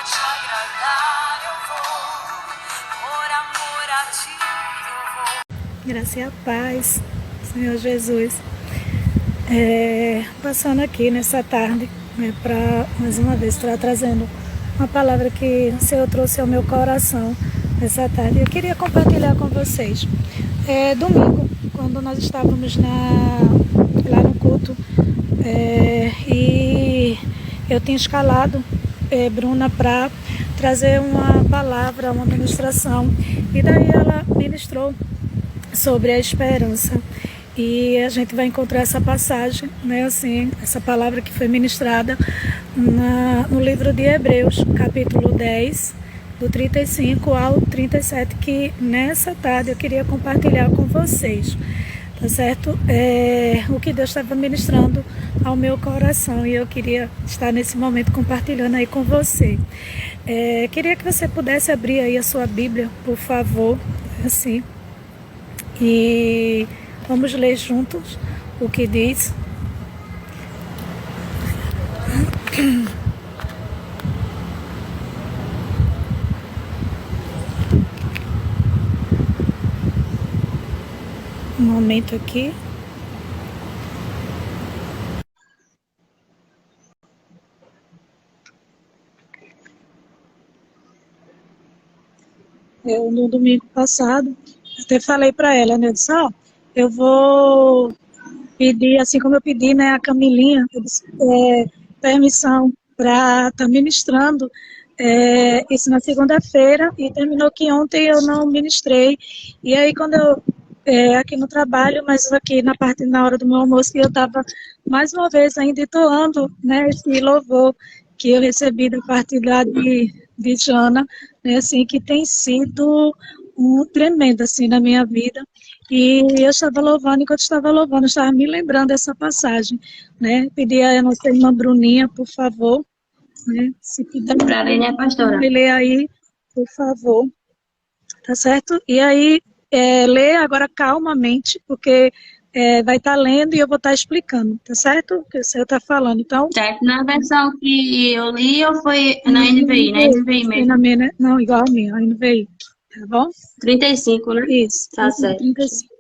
te agradar eu vou, por amor a ti eu vou. Graça e a paz, Senhor Jesus. Passando aqui nessa tarde, para mais uma vez estar trazendo uma palavra que o Senhor trouxe ao meu coração nessa tarde. Eu queria compartilhar com vocês. Domingo, quando nós estávamos lá no culto, e eu tinha escalado Bruna para trazer uma palavra, uma ministração, e daí ela ministrou sobre a esperança. E a gente vai encontrar essa passagem, assim, essa palavra que foi ministrada no livro de Hebreus, capítulo 10, do 35 ao 37, que nessa tarde eu queria compartilhar com vocês, tá certo? O que Deus estava ministrando ao meu coração, e eu queria estar nesse momento compartilhando aí com você. Queria que você pudesse abrir aí a sua Bíblia, por favor, assim, e vamos ler juntos o que diz. Um momento aqui. Eu, no domingo passado, até falei para ela, né? Eu disse, eu vou pedir, assim como eu pedi, né, a Camilinha, eu disse, permissão para estar ministrando isso na segunda-feira, e terminou que ontem eu não ministrei. E aí, quando eu, aqui no trabalho, mas aqui na hora do meu almoço, eu estava mais uma vez ainda entoando, né, esse louvor que eu recebi da parte lá de Jana, né, assim, que tem sido tremendo, assim, na minha vida. E eu estava louvando, enquanto estava louvando, eu estava me lembrando dessa passagem, né, pedi a nossa irmã Bruninha, por favor, né, se puder para ler, né, pastora? ler aí, por favor, tá certo? E aí, lê agora calmamente, porque vai estar lendo e eu vou estar explicando, tá certo? O que o senhor está falando, então... Certo, na versão que eu li ou foi na NVI? Na NVI mesmo. Na minha, né? Não, igual a minha, a NVI, tá bom? 35, né? Isso, Tá certo. 35.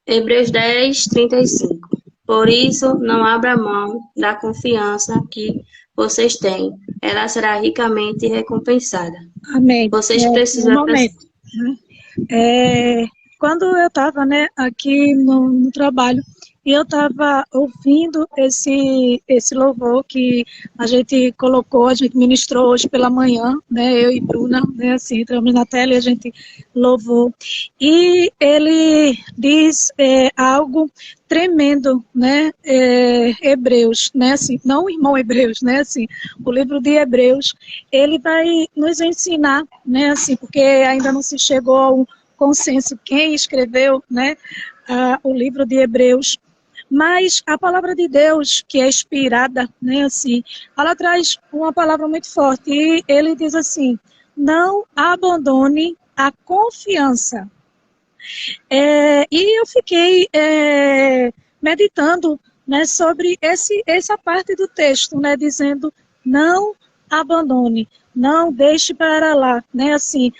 Hebreus 10, 35. Por isso, não abra mão da confiança que vocês têm. Ela será ricamente recompensada. Amém. Vocês precisam... Um momento, né? Quando eu estava, né, aqui no trabalho, e eu estava ouvindo esse louvor que a gente colocou, a gente ministrou hoje pela manhã, né, eu e Bruna, né, assim, entramos na tela e a gente louvou. E ele diz algo tremendo, né, Hebreus, né, assim, não o irmão Hebreus, né, assim, o livro de Hebreus, ele vai nos ensinar, né, assim, porque ainda não se chegou ao consenso quem escreveu, né, o livro de Hebreus, mas a palavra de Deus, que é inspirada, né, assim, ela traz uma palavra muito forte, e ele diz assim, não abandone a confiança. E eu fiquei meditando, né, sobre essa parte do texto, né, dizendo, não abandone, não deixe para lá, né, assim,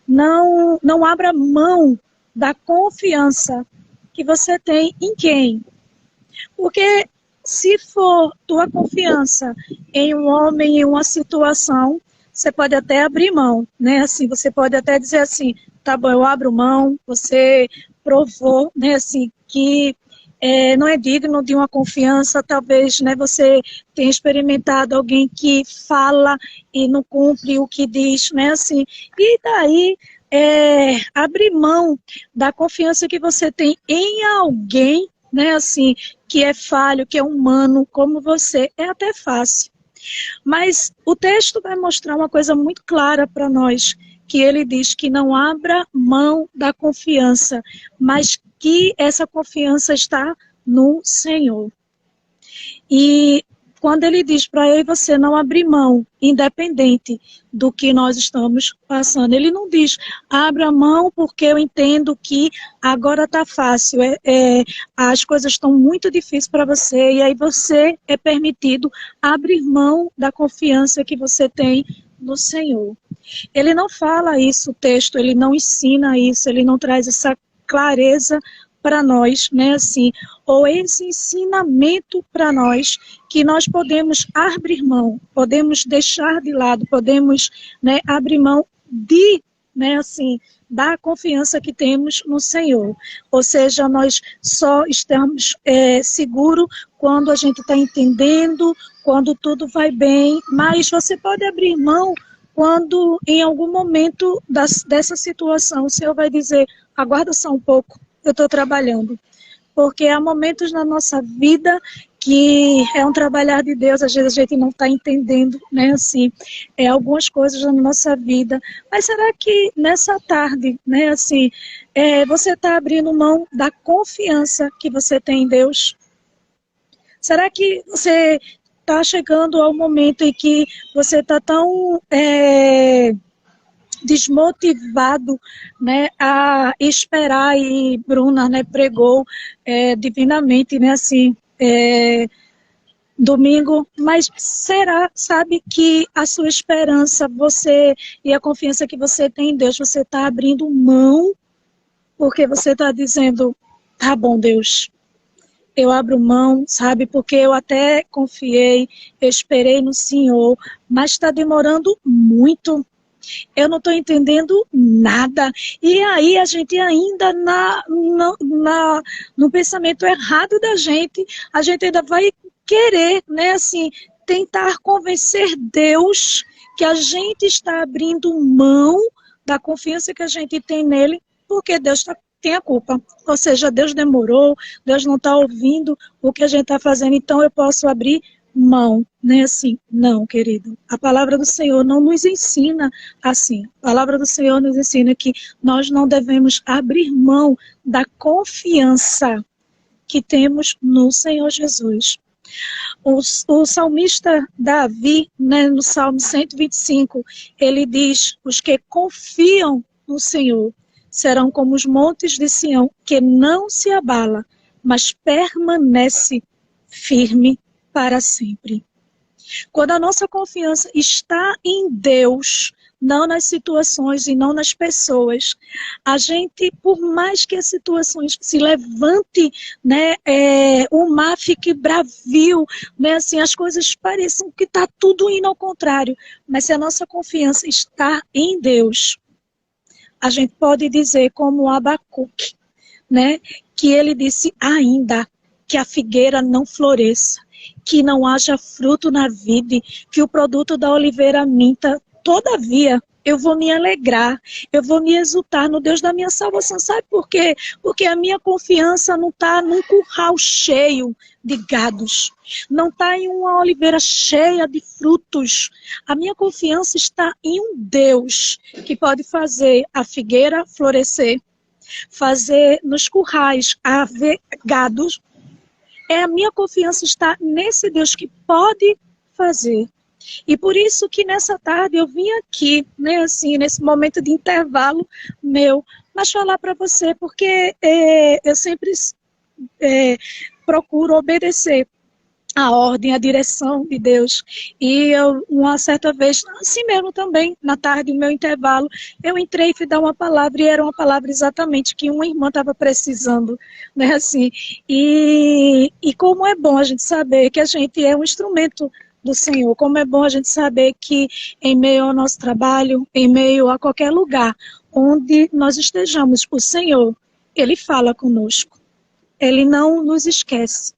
não abra mão da confiança que você tem em quem? Porque se for tua confiança em um homem, em uma situação, você pode até abrir mão, né? Assim, você pode até dizer assim, tá bom, eu abro mão, você provou, né, assim, que não é digno de uma confiança, talvez, né, você tenha experimentado alguém que fala e não cumpre o que diz, né, assim, e daí abrir mão da confiança que você tem em alguém, né, assim, que é falho, que é humano, como você, é até fácil. Mas o texto vai mostrar uma coisa muito clara para nós, que ele diz que não abra mão da confiança, mas que essa confiança está no Senhor. E quando ele diz para eu e você não abrir mão, independente do que nós estamos passando, ele não diz, abra mão porque eu entendo que agora está fácil, as coisas estão muito difíceis para você, e aí você é permitido abrir mão da confiança que você tem no Senhor. Ele não fala isso, o texto, ele não ensina isso, ele não traz essa clareza para nós, né, assim, ou esse ensinamento para nós, que nós podemos abrir mão, podemos deixar de lado, podemos, né, abrir mão de, né, assim, da confiança que temos no Senhor. Ou seja, nós só estamos seguros quando a gente está entendendo, quando tudo vai bem, mas você pode abrir mão quando em algum momento dessa situação o Senhor vai dizer, aguarda só um pouco, eu estou trabalhando. Porque há momentos na nossa vida que é um trabalhar de Deus, às vezes a gente não está entendendo, né, assim, algumas coisas na nossa vida. Mas será que nessa tarde, né, assim, você está abrindo mão da confiança que você tem em Deus? Será que você está chegando ao momento em que você está tão desmotivado, né, a esperar, e Bruna, né, pregou divinamente, né, assim, domingo, mas será, sabe, que a sua esperança, você e a confiança que você tem em Deus, você está abrindo mão, porque você está dizendo, tá bom, Deus, eu abro mão, sabe, porque eu até confiei, eu esperei no Senhor, mas está demorando muito. Eu não estou entendendo nada. E aí a gente ainda no pensamento errado da gente, a gente ainda vai querer, né, assim, tentar convencer Deus que a gente está abrindo mão da confiança que a gente tem nele, porque Deus tem a culpa. Ou seja, Deus demorou, Deus não está ouvindo o que a gente está fazendo, então eu posso abrir mão, né, assim, não, querido. A palavra do Senhor não nos ensina assim. A palavra do Senhor nos ensina que nós não devemos abrir mão da confiança que temos no Senhor Jesus. O salmista Davi, né, no Salmo 125, ele diz, os que confiam no Senhor serão como os montes de Sião, que não se abala, mas permanece firme para sempre. Quando a nossa confiança está em Deus, não nas situações e não nas pessoas, a gente, por mais que as situações se levante, né, o mar fique bravio, né, assim, as coisas pareçam que está tudo indo ao contrário, mas se a nossa confiança está em Deus, a gente pode dizer como Abacuque, né, que ele disse, ainda que a figueira não floresça, que não haja fruto na vide, que o produto da oliveira minta, todavia eu vou me alegrar, eu vou me exultar no Deus da minha salvação. Sabe por quê? Porque a minha confiança não está num curral cheio de gados, não está em uma oliveira cheia de frutos. A minha confiança está em um Deus que pode fazer a figueira florescer, fazer nos currais haver gados. A minha confiança está nesse Deus que pode fazer. E por isso que nessa tarde eu vim aqui, né, assim, nesse momento de intervalo meu, mas falar para você, porque eu sempre procuro obedecer a ordem, a direção de Deus. E eu, uma certa vez, assim mesmo também, na tarde, no meu intervalo, eu entrei e fui dar uma palavra, e era uma palavra exatamente que uma irmã estava precisando, né, assim. E como é bom a gente saber que a gente é um instrumento do Senhor, como é bom a gente saber que em meio ao nosso trabalho, em meio a qualquer lugar onde nós estejamos, o Senhor, Ele fala conosco, Ele não nos esquece.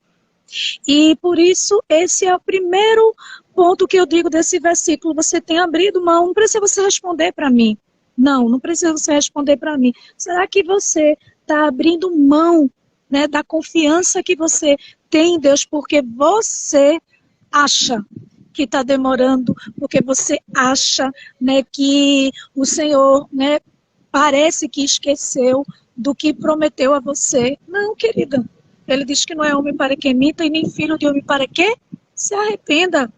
E por isso, esse é o primeiro ponto que eu digo desse versículo. Você tem abrido mão, não precisa você responder para mim. Não precisa você responder para mim. Será que você está abrindo mão, né, da confiança que você tem em Deus, porque você acha que está demorando, porque você acha, né, que o Senhor, né, parece que esqueceu do que prometeu a você? Não, querida. Ele diz que não é homem para que minta e nem filho de homem para que Se arrependa.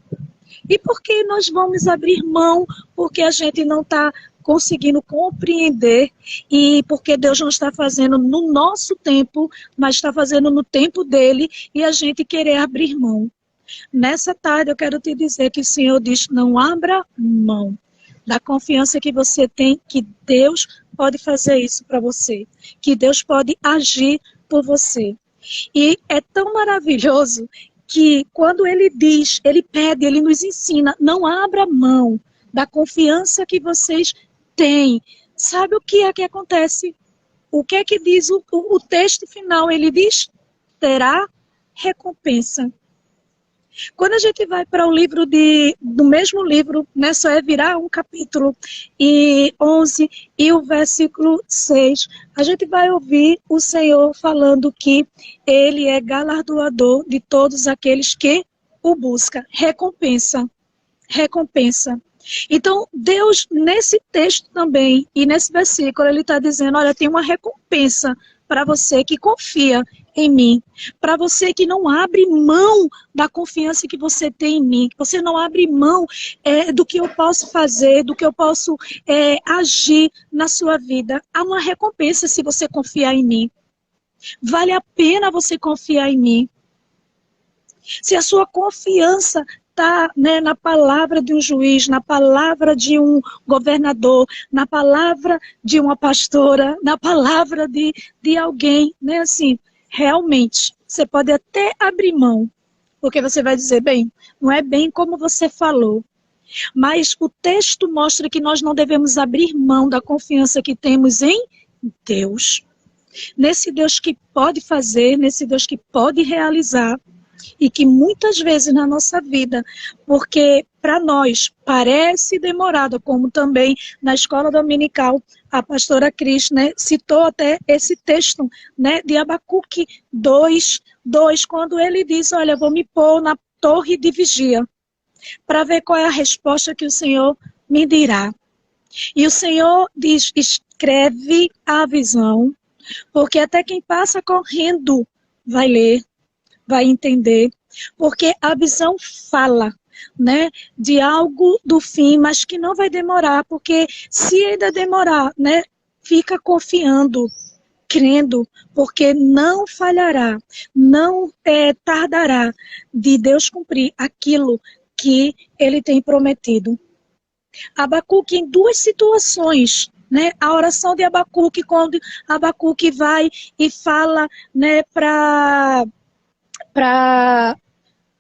E por que nós vamos abrir mão? Porque a gente não está conseguindo compreender e porque Deus não está fazendo no nosso tempo, mas está fazendo no tempo dele e a gente querer abrir mão. Nessa tarde eu quero te dizer que o Senhor diz, não abra mão da confiança que você tem, que Deus pode fazer isso para você, que Deus pode agir por você. E é tão maravilhoso que quando ele diz, ele pede, ele nos ensina, não abra mão da confiança que vocês têm. Sabe o que é que acontece? O que é que diz o texto final? Ele diz, terá recompensa. Quando a gente vai para o livro do mesmo livro, né, só é virar um capítulo, e 11 e o versículo 6, a gente vai ouvir o Senhor falando que ele é galardoador de todos aqueles que o buscam. Recompensa. Recompensa. Então, Deus, nesse texto também, e nesse versículo, ele está dizendo, olha, tem uma recompensa para você que confia em mim, para você que não abre mão da confiança que você tem em mim, que você não abre mão do que eu posso fazer, do que eu posso agir na sua vida. Há uma recompensa se você confiar em mim. Vale a pena você confiar em mim. Se a sua confiança está, né, na palavra de um juiz, na palavra de um governador, na palavra de uma pastora, na palavra de alguém, né, assim, realmente, você pode até abrir mão, porque você vai dizer, bem, não é bem como você falou, mas o texto mostra que nós não devemos abrir mão da confiança que temos em Deus, nesse Deus que pode fazer, nesse Deus que pode realizar, e que muitas vezes na nossa vida, porque para nós parece demorado, como também na escola dominical, a pastora Cris, né, citou até esse texto, né, de Abacuque 2, quando ele diz, olha, vou me pôr na torre de vigia, para ver qual é a resposta que o Senhor me dirá. E o Senhor diz, escreve a visão, porque até quem passa correndo vai ler, vai entender, porque a visão fala, né, de algo do fim, mas que não vai demorar, porque se ainda demorar, né, fica confiando, crendo, porque não falhará, não tardará de Deus cumprir aquilo que ele tem prometido. Abacuque em duas situações, né, a oração de Abacuque, quando Abacuque vai e fala, né, para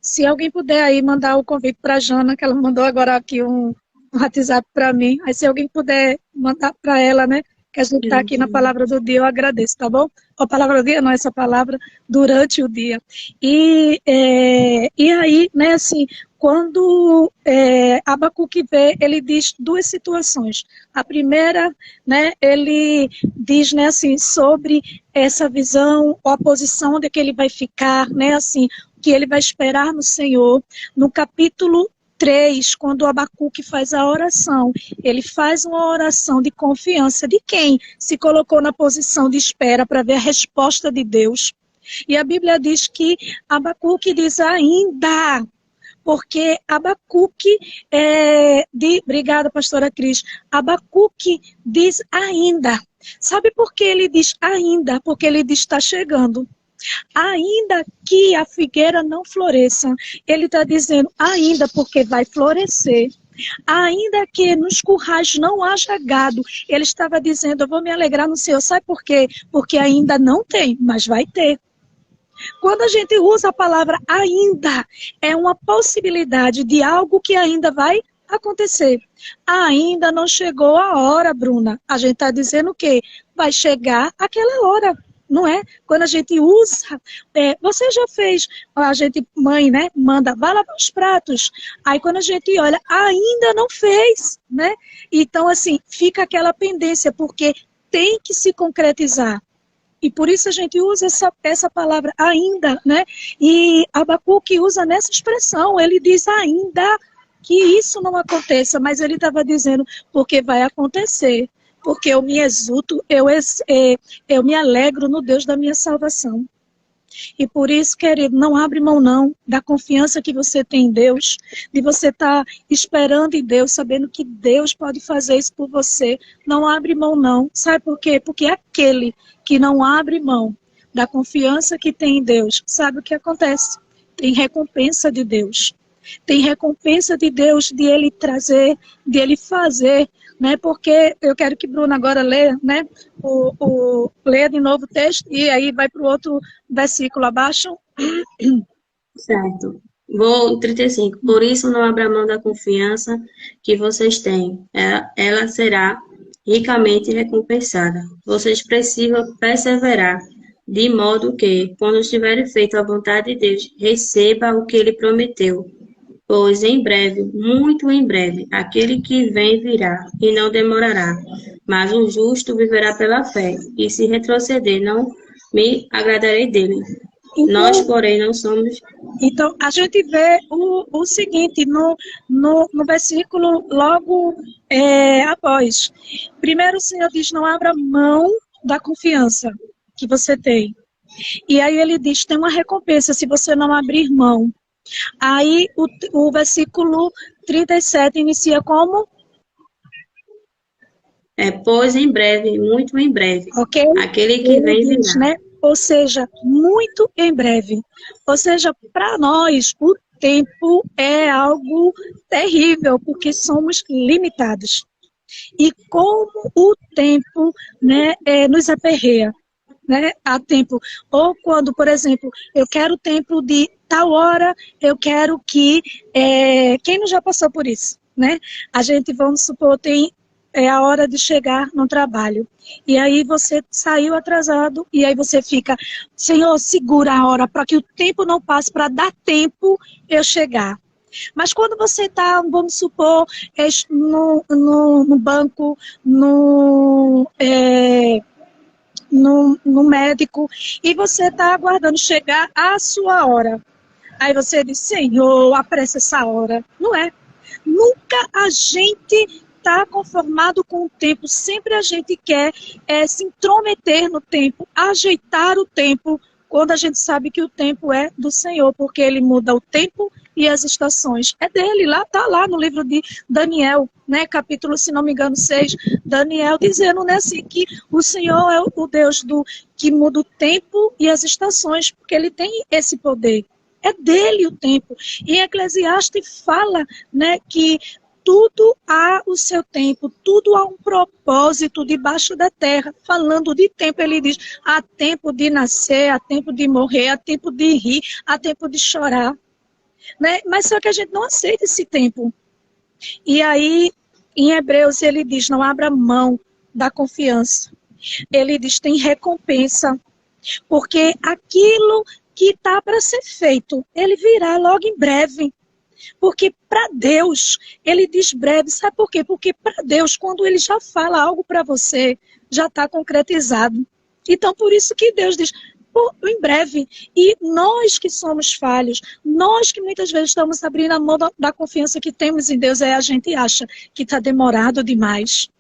se alguém puder aí mandar o convite para a Jana, que ela mandou agora aqui um WhatsApp para mim, aí se alguém puder mandar para ela, né, que a gente está aqui na palavra do dia, eu agradeço, tá bom? A palavra do dia não, essa palavra durante o dia. E aí, né, assim, quando Abacuque vê, ele diz duas situações. A primeira, né, ele diz, né, assim, sobre essa visão, a posição onde é que ele vai ficar, né, assim, que ele vai esperar no Senhor. No capítulo 3, quando o Abacuque faz a oração, ele faz uma oração de confiança de quem se colocou na posição de espera para ver a resposta de Deus. E a Bíblia diz que Abacuque diz ainda, porque Abacuque, obrigada, pastora Cris, Abacuque diz ainda. Sabe por que ele diz ainda? Porque ele diz está chegando. Ainda que a figueira não floresça, ele está dizendo ainda porque vai florescer. Ainda que nos currais não haja gado, ele estava dizendo, eu vou me alegrar no Senhor. Sabe por quê? Porque ainda não tem, mas vai ter. Quando a gente usa a palavra ainda, é uma possibilidade de algo que ainda vai acontecer. Ainda não chegou a hora, Bruna. A gente está dizendo o quê? Vai chegar aquela hora. Não é? Quando a gente usa, você já fez, a gente, mãe, né, manda, vai lavar os pratos. Aí quando a gente olha, ainda não fez, né? Então, assim, fica aquela pendência, porque tem que se concretizar. E por isso a gente usa essa palavra ainda, né? E Abacuque usa nessa expressão, ele diz ainda que isso não aconteça, mas ele estava dizendo, porque vai acontecer. Porque eu me exulto, eu me alegro no Deus da minha salvação. E por isso, querido, não abre mão não da confiança que você tem em Deus, de você estar esperando em Deus, sabendo que Deus pode fazer isso por você. Não abre mão não. Sabe por quê? Porque aquele que não abre mão da confiança que tem em Deus, sabe o que acontece? Tem recompensa de Deus. Tem recompensa de Deus de Ele trazer, de Ele fazer, né? Porque eu quero que Bruno agora leia, né? Leia de novo o texto e aí vai para o outro versículo abaixo. Certo. Vou 35. Por isso não abra mão da confiança que vocês têm. Ela será ricamente recompensada. Vocês precisam perseverar, de modo que, quando tiverem feito a vontade de Deus, receba o que Ele prometeu. Pois em breve, muito em breve, aquele que vem virá e não demorará. Mas o justo viverá pela fé, e se retroceder, não me agradarei dele. Nós, porém, não somos. Então, a gente vê o seguinte, no versículo logo após. Primeiro o Senhor diz, não abra mão da confiança que você tem. E aí ele diz, tem uma recompensa se você não abrir mão. Aí o versículo 37 inicia como? Pois em breve, muito em breve, Ok? aquele que Ele vem diz, virá. né? Ou seja, muito em breve. Ou seja, para nós, o tempo é algo terrível, porque somos limitados. E como o tempo, né, nos aperreia, né, a tempo. Ou quando, por exemplo, eu quero tempo de tal hora, eu quero que... quem não já passou por isso, né? A gente, vamos supor, tem a hora de chegar no trabalho. E aí você saiu atrasado, e aí você fica, Senhor, segura a hora para que o tempo não passe, para dar tempo eu chegar. Mas quando você está, vamos supor, no banco, no médico, e você está aguardando chegar a sua hora. Aí você diz, Senhor, apressa essa hora. Não é. Nunca a gente está conformado com o tempo. Sempre a gente quer se intrometer no tempo, ajeitar o tempo, quando a gente sabe que o tempo é do Senhor, porque Ele muda o tempo e as estações. É dele, está lá no livro de Daniel, né, capítulo, se não me engano, 6, Daniel dizendo, né, assim, que o Senhor é o Deus que muda o tempo e as estações, porque Ele tem esse poder. É dele o tempo. E Eclesiastes fala, né, que tudo há o seu tempo, tudo há um propósito debaixo da terra. Falando de tempo, ele diz, há tempo de nascer, há tempo de morrer, há tempo de rir, há tempo de chorar. Né? Mas só que a gente não aceita esse tempo. E aí, em Hebreus, ele diz, não abra mão da confiança. Ele diz, tem recompensa. Porque aquilo que está para ser feito, ele virá logo em breve. Porque para Deus, ele diz breve. Sabe por quê? Porque para Deus, quando ele já fala algo para você, já está concretizado. Então, por isso que Deus diz, em breve. E nós que somos falhos, nós que muitas vezes estamos abrindo a mão da confiança que temos em Deus, a gente acha que está demorado demais.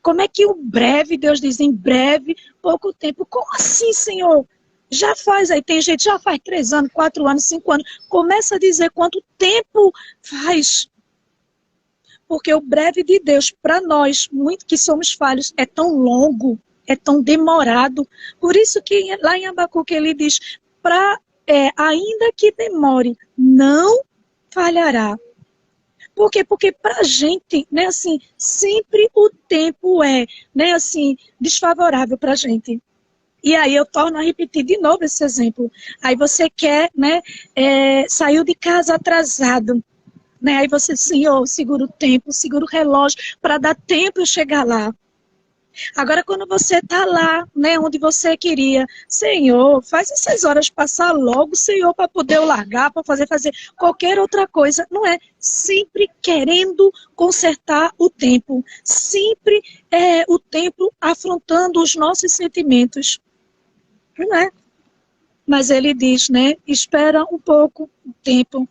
Como é que o breve, Deus diz, em breve, pouco tempo? Como assim, Senhor? Já faz, aí tem gente, já faz 3 anos, 4 anos, 5 anos. Começa a dizer quanto tempo faz. Porque o breve de Deus, para nós, muito que somos falhos, é tão longo, é tão demorado. Por isso que lá em Abacuque ele diz, ainda que demore, não falhará. Por quê? Porque para a gente, né, assim, sempre o tempo é, né, assim, desfavorável para a gente. E aí eu torno a repetir de novo esse exemplo. Aí você quer, né, saiu de casa atrasado, né? Aí você, Senhor, segura o tempo, segura o relógio para dar tempo eu chegar lá. Agora quando você está lá, né, onde você queria, Senhor, faz essas horas passar logo, Senhor, para poder eu largar, para fazer qualquer outra coisa. Não é sempre querendo consertar o tempo, sempre o tempo afrontando os nossos sentimentos. Não é? Mas ele diz, né, espera um pouco o tempo,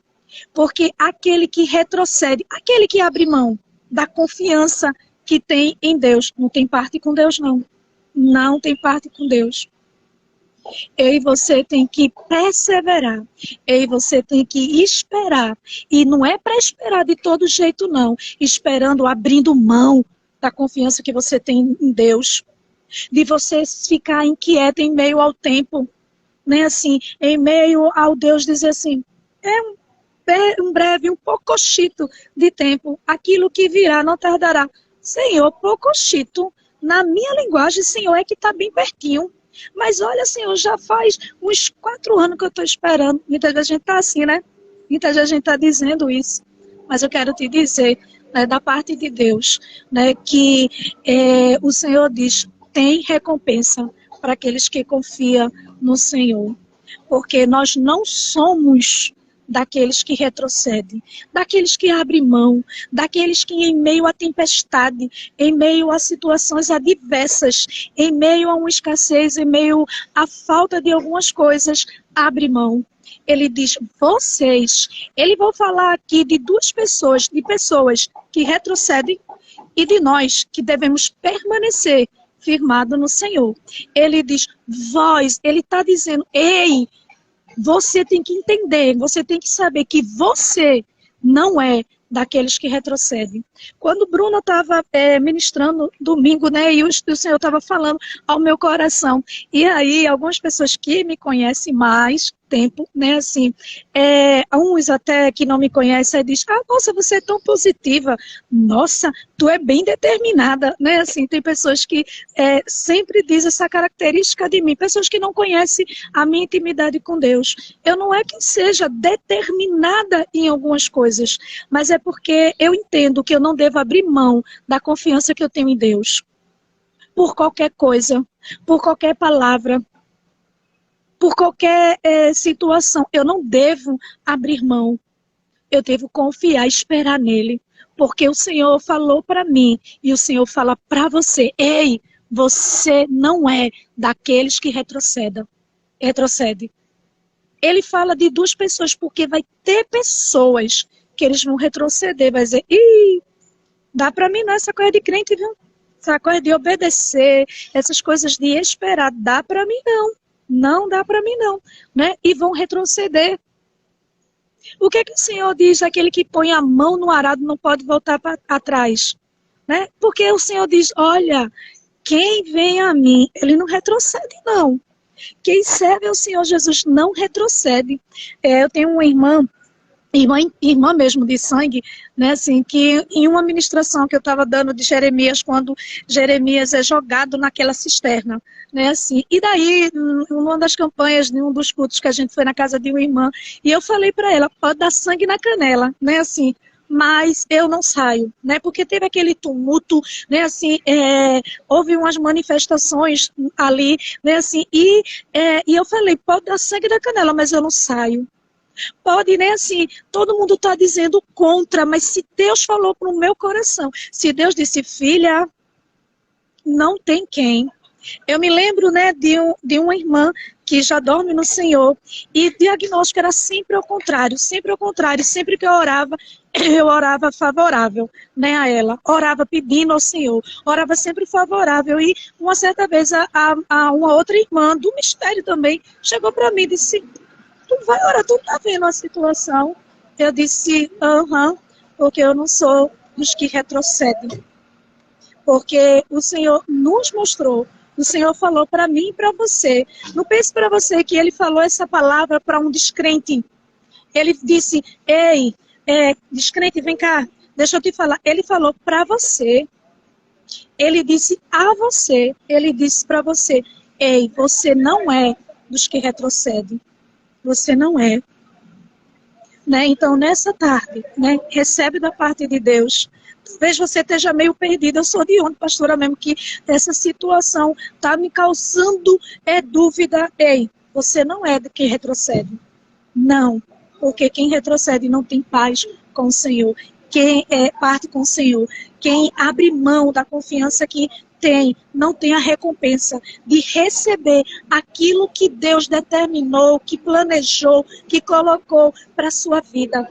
porque aquele que retrocede, aquele que abre mão da confiança que tem em Deus, não tem parte com Deus, não. Não tem parte com Deus. E você tem que perseverar. E você tem que esperar. E não é para esperar de todo jeito, não. Esperando, abrindo mão da confiança que você tem em Deus. De você ficar inquieto em meio ao tempo. Né? Assim, em meio ao Deus dizer assim, um breve, um poucochito de tempo. Aquilo que virá não tardará. Senhor, poucochito. Na minha linguagem, Senhor, é que está bem pertinho. Mas olha, Senhor, já faz uns 4 anos que eu estou esperando. Muita gente está assim, né? Muita gente está dizendo isso. Mas eu quero te dizer, né, da parte de Deus, né, que o Senhor diz, tem recompensa para aqueles que confiam no Senhor. Porque nós não somos daqueles que retrocedem, daqueles que abrem mão, daqueles que em meio à tempestade, em meio a situações adversas, em meio a uma escassez, em meio à falta de algumas coisas, abrem mão. Ele diz, vocês, ele vai falar aqui de 2 pessoas, de pessoas que retrocedem e de nós que devemos permanecer firmado no Senhor. Ele diz, vós, ele está dizendo, ei, você tem que entender, você tem que saber que você não é daqueles que retrocedem. Quando Bruna estava ministrando domingo, né, e o Senhor estava falando ao meu coração, e aí algumas pessoas que me conhecem mais tempo, né, assim, uns até que não me conhecem, dizem, nossa, você é tão positiva, nossa, tu é bem determinada, né, assim, tem pessoas que sempre dizem essa característica de mim, pessoas que não conhecem a minha intimidade com Deus. Eu não é que seja determinada em algumas coisas, mas é porque eu entendo que eu não devo abrir mão da confiança que eu tenho em Deus, por qualquer coisa, por qualquer palavra, por qualquer situação. Eu não devo abrir mão. Eu devo confiar, esperar nele. Porque o Senhor falou para mim e o Senhor fala para você. Ei, você não é daqueles que retrocede. Ele fala de 2 pessoas, porque vai ter pessoas que eles vão retroceder. Vai dizer, dá para mim não essa coisa de crente, viu? Essa coisa de obedecer, essas coisas de esperar, dá para mim não. Não dá para mim não, né? E vão retroceder. O que o Senhor diz? Aquele que põe a mão no arado não pode voltar atrás, né? Porque o Senhor diz, olha, quem vem a mim, ele não retrocede não. Quem serve ao Senhor Jesus não retrocede. Eu tenho uma irmã mesmo de sangue, né, assim, que em uma ministração que eu estava dando de Jeremias, quando Jeremias é jogado naquela cisterna, né, assim, e daí, numa das campanhas, em um dos cultos que a gente foi na casa de uma irmã, e eu falei para ela, pode dar sangue na canela, né, assim, mas eu não saio, né, porque teve aquele tumulto, né, assim, houve umas manifestações ali, né, assim, e eu falei, pode dar sangue na canela, mas eu não saio. Pode, né, assim, todo mundo está dizendo contra, mas se Deus falou para o meu coração, se Deus disse, filha, não tem quem. Eu me lembro, né, de uma irmã que já dorme no Senhor, e o diagnóstico era sempre ao contrário, sempre que eu orava favorável, né, a ela, orava pedindo ao Senhor, orava sempre favorável, e uma certa vez a uma outra irmã do mistério também chegou para mim e disse, tu vai orar, tu tá vendo a situação? Eu disse, porque eu não sou dos que retrocedem. Porque o Senhor nos mostrou, o Senhor falou para mim e para você. Não pense para você que ele falou essa palavra para um descrente. Ele disse, ei, descrente, vem cá, deixa eu te falar. Ele falou para você. Ele disse a você, ele disse para você, ei, você não é dos que retrocedem. Você não é. Né? Então, nessa tarde, né, recebe da parte de Deus. Talvez você esteja meio perdida. Eu sou de onde, pastora, mesmo que essa situação está me causando dúvida. Ei, você não é do que retrocede. Não, porque quem retrocede não tem paz com o Senhor. Quem parte com o Senhor, quem abre mão da confiança que não tem a recompensa de receber aquilo que Deus determinou, que planejou, que colocou para a sua vida.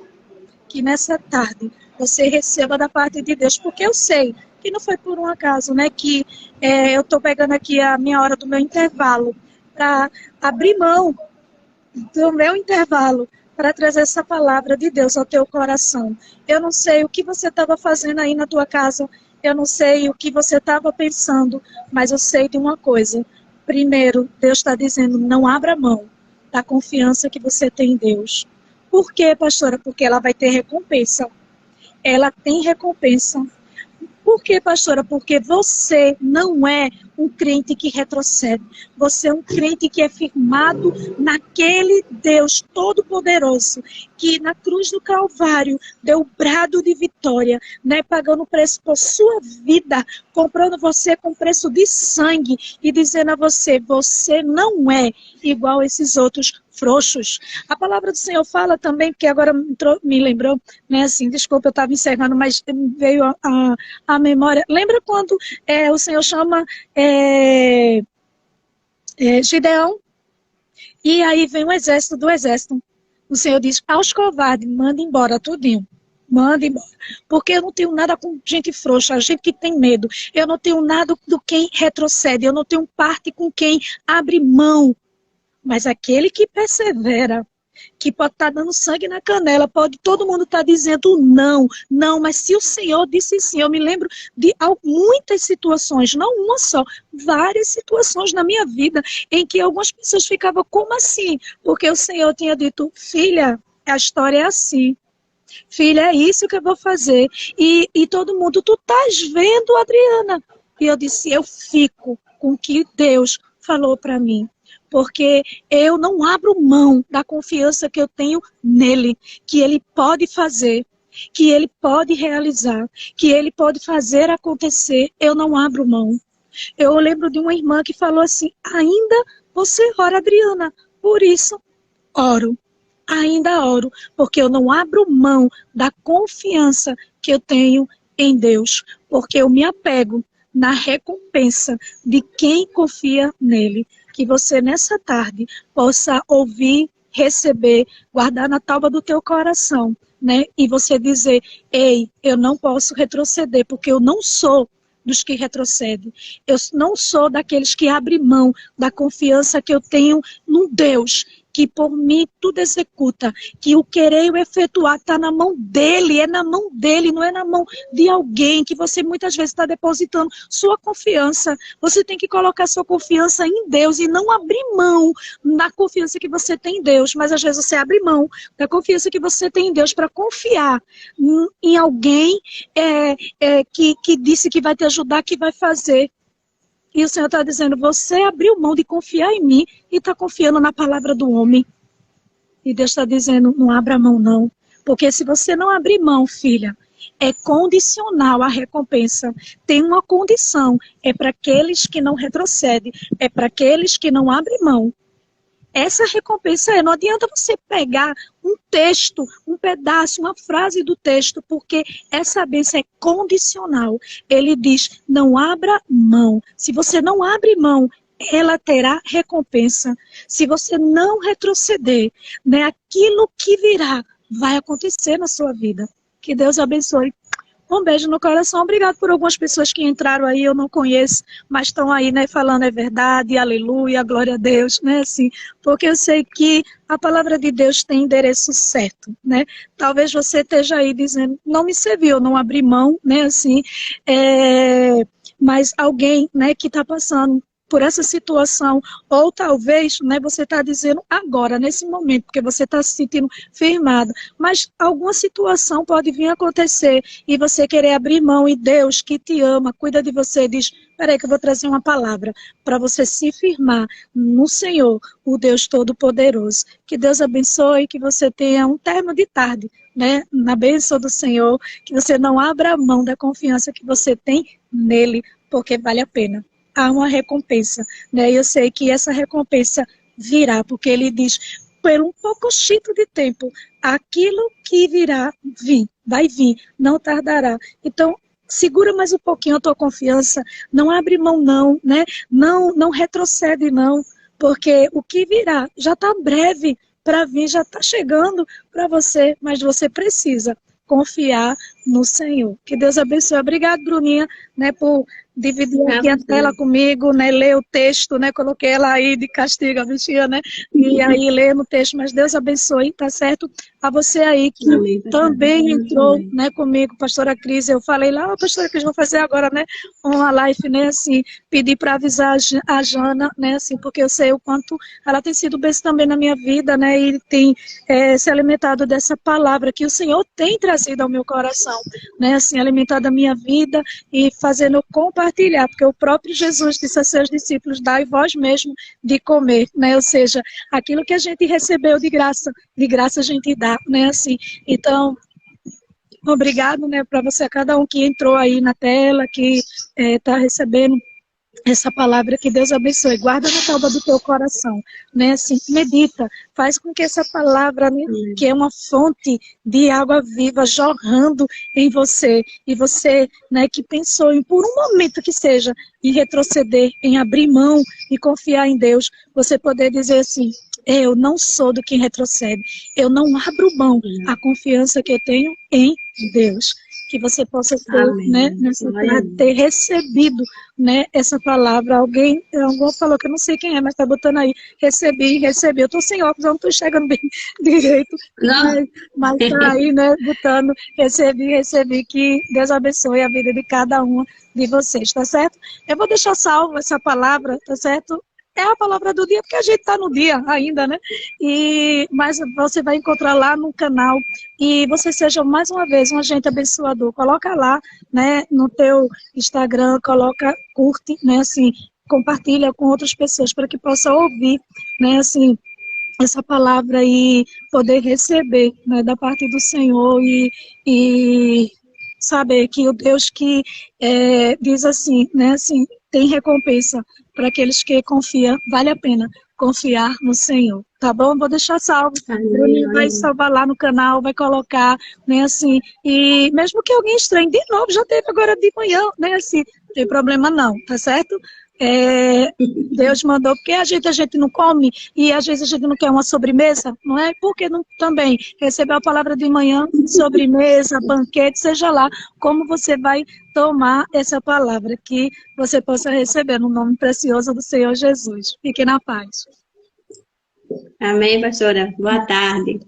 Que nessa tarde você receba da parte de Deus, porque eu sei que não foi por um acaso, né, que eu estou pegando aqui a minha hora do meu intervalo, para abrir mão do meu intervalo para trazer essa palavra de Deus ao teu coração. Eu não sei o que você estava fazendo aí na tua casa, eu não sei o que você estava pensando, mas eu sei de uma coisa. Primeiro, Deus está dizendo, não abra mão da confiança que você tem em Deus. Por quê, pastora? Porque ela vai ter recompensa. Ela tem recompensa. Por quê, pastora? Porque você não é um crente que retrocede. Você é um crente que é firmado naquele Deus Todo-Poderoso, que na cruz do Calvário deu o brado de vitória, né, pagando o preço por sua vida, comprando você com preço de sangue e dizendo a você, você não é igual a esses outros frouxos. A palavra do Senhor fala também, porque agora me lembrou, né, assim, desculpa, eu estava encerrando, mas veio a memória. Lembra quando o Senhor chama Gideão? E aí vem o exército do exército. O Senhor diz, aos covardes, manda embora tudinho. Manda embora. Porque eu não tenho nada com gente frouxa, gente que tem medo. Eu não tenho nada do quem retrocede. Eu não tenho parte com quem abre mão. Mas aquele que persevera, que pode estar dando sangue na canela, pode todo mundo estar dizendo não, mas se o Senhor disse sim, eu me lembro de muitas situações, não uma só, várias situações na minha vida, em que algumas pessoas ficavam, como assim? Porque o Senhor tinha dito, filha, a história é assim. Filha, é isso que eu vou fazer. E todo mundo, tu estás vendo, Adriana? E eu disse, eu fico com o que Deus falou para mim. Porque eu não abro mão da confiança que eu tenho nele, que ele pode fazer, que ele pode realizar, que ele pode fazer acontecer. Eu não abro mão. Eu lembro de uma irmã que falou assim, ainda você ora, Adriana, por isso oro. Ainda oro, porque eu não abro mão da confiança que eu tenho em Deus, porque eu me apego na recompensa de quem confia nele. Que você nessa tarde possa ouvir, receber, guardar na tábua do teu coração, né? E você dizer, ei, eu não posso retroceder, porque eu não sou dos que retrocedem. Eu não sou daqueles que abrem mão da confiança que eu tenho num Deus que por mim tudo executa, que o querer e o efetuar está na mão dele, é na mão dele, não é na mão de alguém que você muitas vezes está depositando sua confiança. Você tem que colocar sua confiança em Deus e não abrir mão da confiança que você tem em Deus, mas às vezes você abre mão da confiança que você tem em Deus para confiar em alguém que disse que vai te ajudar, que vai fazer. E o Senhor está dizendo, você abriu mão de confiar em mim e está confiando na palavra do homem. E Deus está dizendo, não abra mão não. Porque se você não abrir mão, filha, é condicional a recompensa. Tem uma condição, é para aqueles que não retrocedem, é para aqueles que não abrem mão. Essa recompensa não adianta você pegar um texto, um pedaço, uma frase do texto, porque essa bênção é condicional. Ele diz, não abra mão. Se você não abre mão, ela terá recompensa. Se você não retroceder, né, aquilo que virá vai acontecer na sua vida. Que Deus abençoe. Um beijo no coração. Obrigado por algumas pessoas que entraram aí, eu não conheço, mas estão aí, né, falando é verdade, aleluia, glória a Deus, né, assim, porque eu sei que a palavra de Deus tem endereço certo, né. Talvez você esteja aí dizendo, não me serviu, não abri mão, né, assim, mas alguém, né, que está passando por essa situação, ou talvez, né, você está dizendo agora, nesse momento, porque você está se sentindo firmado, mas alguma situação pode vir a acontecer e você querer abrir mão e Deus que te ama, cuida de você, diz, peraí que eu vou trazer uma palavra para você se firmar no Senhor, o Deus Todo-Poderoso. Que Deus abençoe, que você tenha um término de tarde, né, na bênção do Senhor, que você não abra mão da confiança que você tem nele, porque vale a pena. Há uma recompensa, né? E eu sei que essa recompensa virá, porque ele diz, por um pouco chito de tempo, aquilo que virá, vai vir, não tardará. Então, segura mais um pouquinho a tua confiança, não abre mão não, né? Não retrocede não, porque o que virá já está breve para vir, já está chegando para você, mas você precisa confiar no Senhor. Que Deus abençoe. Obrigado, Bruninha, né, por dividir Ah, aqui a tela comigo, né? Ler o texto, né? Coloquei ela aí de castigo, a bichinha, né? E aí lendo o texto, mas Deus abençoe, tá certo? A você aí que amém, pastora. também entrou, Amém. né, comigo, pastora Cris, eu falei lá, pastora Cris, vou fazer agora, né, uma live, né, assim, pedir para avisar a Jana, né, assim, porque eu sei o quanto ela tem sido bênção também na minha vida, né, e tem se alimentado dessa palavra que o Senhor tem trazido ao meu coração, né, assim, alimentado a minha vida e fazendo eu compartilhar, porque o próprio Jesus disse a seus discípulos, dai vós mesmo de comer, né, ou seja, aquilo que a gente recebeu de graça a gente dá, né, assim, então, obrigado, né, para você, cada um que entrou aí na tela, que está recebendo essa palavra, que Deus abençoe, guarda na tábua do teu coração, né, assim, medita, faz com que essa palavra, né, Amém. que é uma fonte de água viva jorrando em você, e você, né, que pensou em, por um momento que seja, em retroceder, em abrir mão e confiar em Deus, você poder dizer assim, eu não sou do que retrocede, eu não abro mão a confiança que eu tenho em Deus, que você possa ter, né, Amém. nessa Glória a tarde, Deus. ter recebido, né, essa palavra. Alguém falou que eu não sei quem é, mas está botando aí, recebi. Eu estou sem óculos, eu não estou enxergando bem direito, Não. mas está aí, né, botando, recebi, que Deus abençoe a vida de cada uma de vocês, tá certo? Eu vou deixar salvo essa palavra, tá certo? É a palavra do dia, porque a gente está no dia ainda, né? Mas você vai encontrar lá no canal. E você seja mais uma vez um agente abençoador. Coloca lá, né, no teu Instagram, coloca, curte, né, assim, compartilha com outras pessoas para que possa ouvir, né, assim, essa palavra e poder receber, né, da parte do Senhor e saber que o Deus que diz assim, né, assim, tem recompensa para aqueles que confiam, vale a pena confiar no Senhor, tá bom? Vou deixar salvo. Amém. Bruninho Glória vai a Deus. salvar lá no canal, vai colocar, né, assim, e mesmo que alguém estranhe, de novo, já teve agora de manhã, né, assim, não tem problema não, tá certo? Deus mandou, porque a gente não come e às vezes a gente não quer uma sobremesa, não é? Porque não também recebeu a palavra de manhã, sobremesa, banquete, seja lá como você vai tomar essa palavra, que você possa receber no nome precioso do Senhor Jesus. Fique na paz. Amém, pastora. Boa tarde.